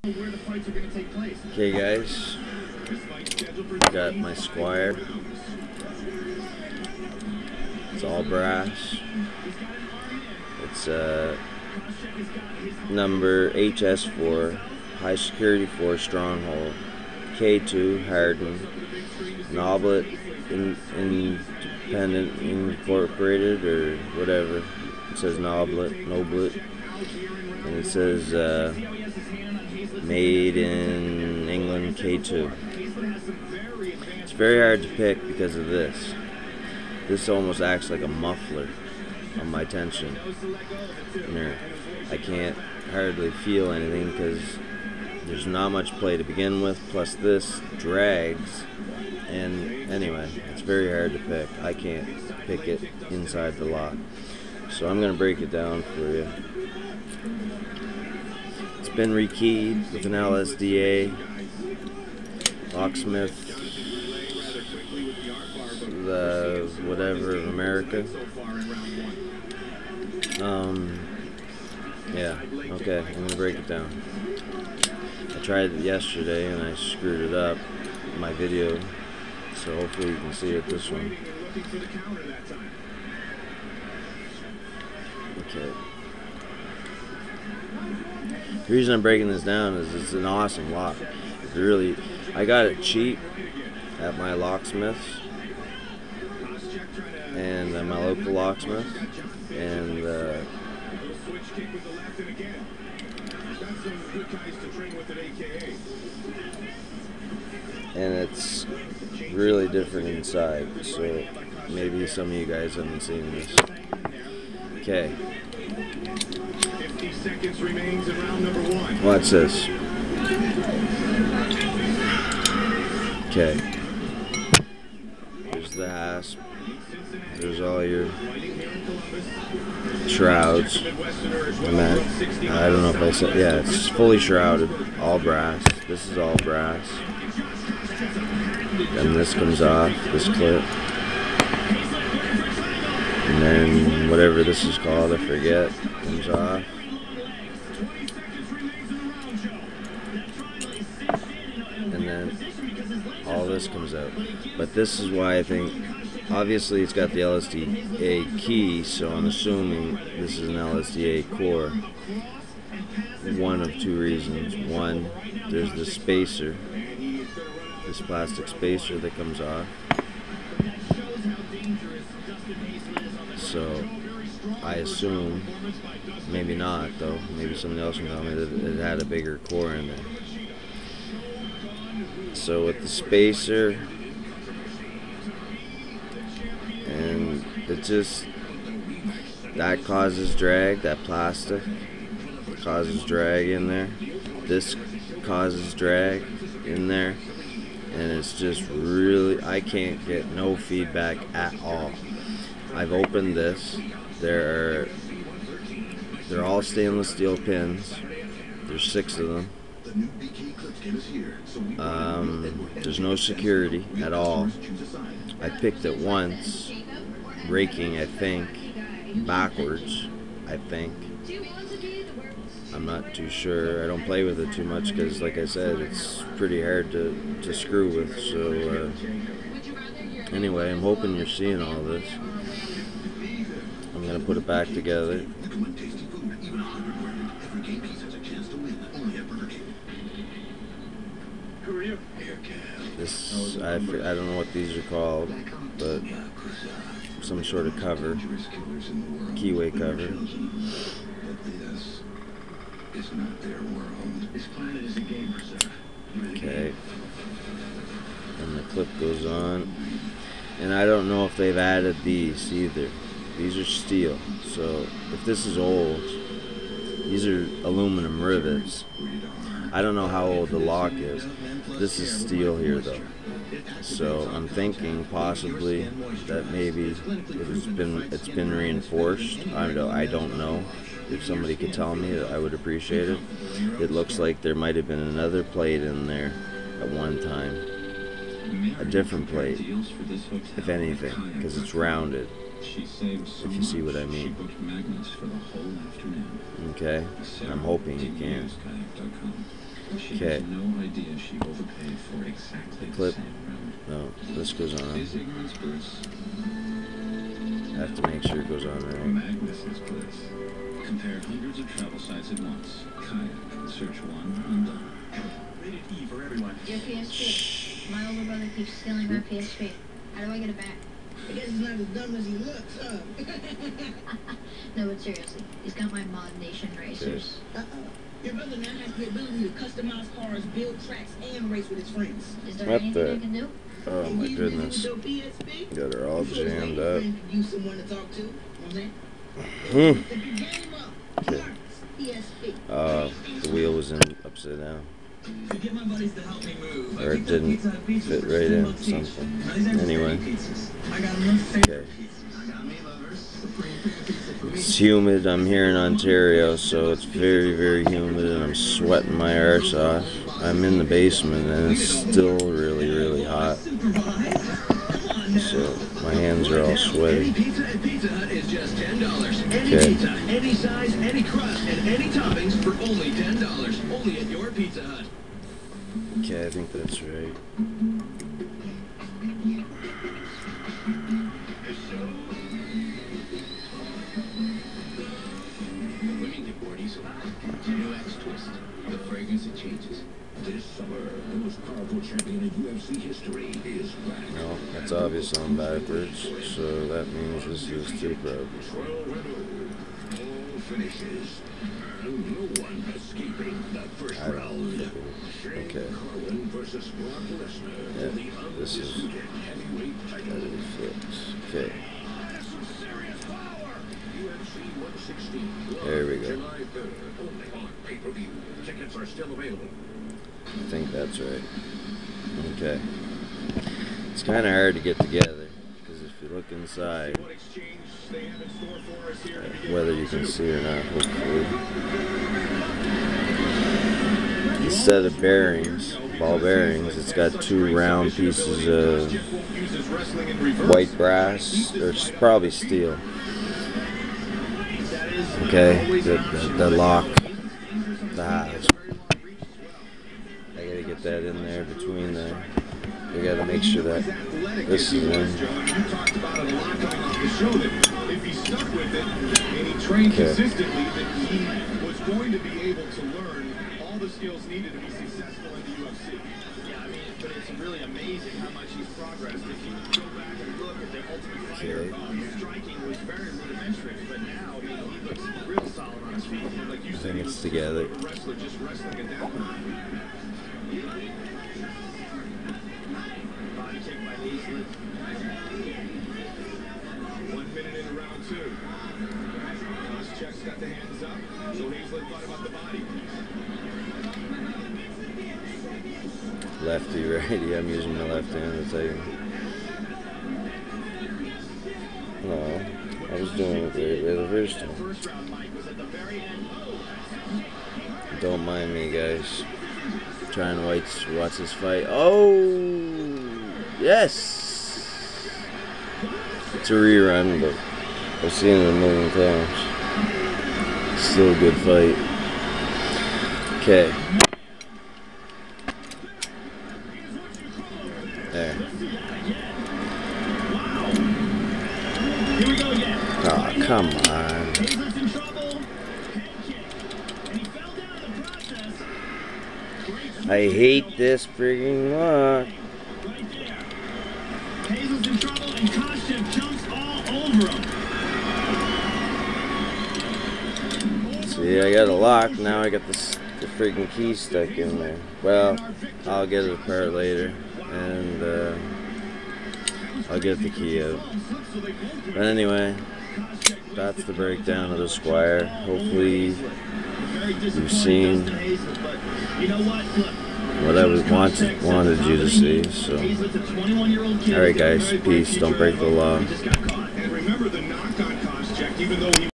Okay guys, got my Squire. It's all brass. It's number HS4, high security 4 stronghold, K2 hardened, NOBLIT independent incorporated or whatever. It says NOBLIT, and it says made in England K2. It's very hard to pick because of this. This almost acts like a muffler on my tension. I can't hardly feel anything because there's not much play to begin with, plus this drags, and anyway, it's very hard to pick. I can't pick it inside the lock. So I'm going to break it down for you. It's been rekeyed with an LSDA, locksmith, the whatever of America. Yeah, okay, I'm going to break it down. I tried it yesterday and I screwed it up, my video, so hopefully you can see it this one. Okay. The reason I'm breaking this down is it's an awesome lock. It's really, I got it cheap at my locksmith's and at my local locksmith, and it's really different inside, so maybe some of you guys haven't seen this. Okay. 50 seconds remains in round number 1. Watch this. Okay. There's the hasp. There's all your shrouds. I don't know if I said, yeah, it's fully shrouded, all brass. This is all brass. Then this comes off, this clip. And then whatever this is called, I forget, comes off. And then all this comes out. But this is why I think, obviously it's got the LSDA key, so I'm assuming this is an LSDA core. One of two reasons. One, there's the spacer, this plastic spacer that comes off. So I assume, maybe not though, maybe someone else can tell me that it had a bigger core in there. So with the spacer, and it just, that causes drag, that plastic causes drag in there. This causes drag in there, and it's just really, I can't get no feedback at all. I've opened this. They're all stainless steel pins. There's 6 of them. There's no security at all. I picked it once, raking, I think, backwards, I think. I'm not too sure. I don't play with it too much because, like I said, it's pretty hard to screw with. So anyway, I'm hoping you're seeing all this. I'm going to put it back together. This, I don't know what these are called, but some sort of cover, keyway cover. Okay, and the clip goes on, and I don't know if they've added these either. These are steel, so if this is old, these are aluminum rivets. I don't know how old the lock is. This is steel here though, so I'm thinking possibly that maybe it's been reinforced. I don't know. If somebody could tell me, I would appreciate it. It looks like there might have been another plate in there at one time, a different plate, if anything, because it's rounded. If you see what I mean. Okay, I'm hoping you can. She Okay. has no idea she overpaid for exactly the Clip. same room. No, this goes on. Is ignorance bliss? I have to make sure it goes on right. Madness is bliss. Compare hundreds of travel sites at once. Kayak. Search one undone. Rated E for everyone. Your PS3. My older brother keeps stealing my PS3. How do I get it back? I guess he's not as dumb as he looks, huh? No, but seriously, he's got my Mod Nation racers. Your brother now has the ability to customize cars, build tracks, and race with his friends. Is there What anything the- I can do? Oh And my you busy goodness. with your PSP? Got her all You sure jammed your up. friend could use someone to talk to. You know what I'm saying? Hmm. If you game up, Okay. PSP. The wheel was in upside down. Get my buddies to help me move. Or it didn't fit right in something. Anyway. I got enough favorite Okay. pizzas. I got me lovers. Supreme Fan Pizza for me. It's humid. I'm here in Ontario, so it's very, very humid, and I'm sweating my arse off. I'm in the basement, and it's still really, really hot. So my hands are all sweaty. Any pizza at Pizza Hut is just $10. Any Okay. pizza, any size, any crust, and any toppings for only $10. Only at your Pizza Hut. Okay, I think that's right. Women get boardies. New X twist. The fragrance it changes. This summer, the most powerful champion in UFC history is back. No, that's obvious on backwards, so that means this is too proud. All finishes. And no one escaping the first I don't round. fucking- okay. Carlin versus Brock Lesnar. Yeah, for the this is undisputed heavyweight title. gotta be fixed. Okay, That's some serious power. UFC 116. There we go. July 3rd, only on pay-per-view. Tickets are still available. I think that's right. Okay. It's kind of hard to get together, because if you look inside, What exchange they have in store for us here to begin whether you round can two. see or not, hopefully. Instead of bearings, ball bearings, it's got two round pieces of white brass, or it's probably steel. Okay, the lock, the halves. I gotta get that in there between the. We gotta make sure that this is in. You talked about it a lot coming off the show that if he stuck with it and he trained Okay. consistently, that he was going to be able to learn all the skills needed to be successful in the UFC. Yeah, I mean, but it's really amazing how much he's progressed. If you go back and look at the Ultimate Fighter, Okay. striking was very rudimentary, but now, I mean, he looks real solid on his feet. And like you I said, think he it's was together. a wrestler just wrestling at that point. Body kick by Hazlett. 1 minute into round two. Check's got the hands up, so Hazlett thought about the body. Lefty, righty. I'm using my left hand to take. No, I was doing it the first time. First round, Mike, was at the very end. Don't mind me, guys. Trying to watch this fight. Oh, yes! It's a rerun, but I've seen it a million times. Still a good fight. Okay. There. Here we go again. Oh, come on. Hazlett's in trouble. Head kick. And he fell down in the process. Great I hate this frigging lock. right there. Hazlett's in trouble, and Koschev jumps all over him. See, I got a lock. Now I got the freaking key stuck in there. Well, I'll get it apart later, and I'll get the key out. But anyway, that's the breakdown of the Squire. Hopefully, you've seen what I wanted you to see. So, all right, guys, peace. Don't break the law. And remember the knock on Koscheck, even though he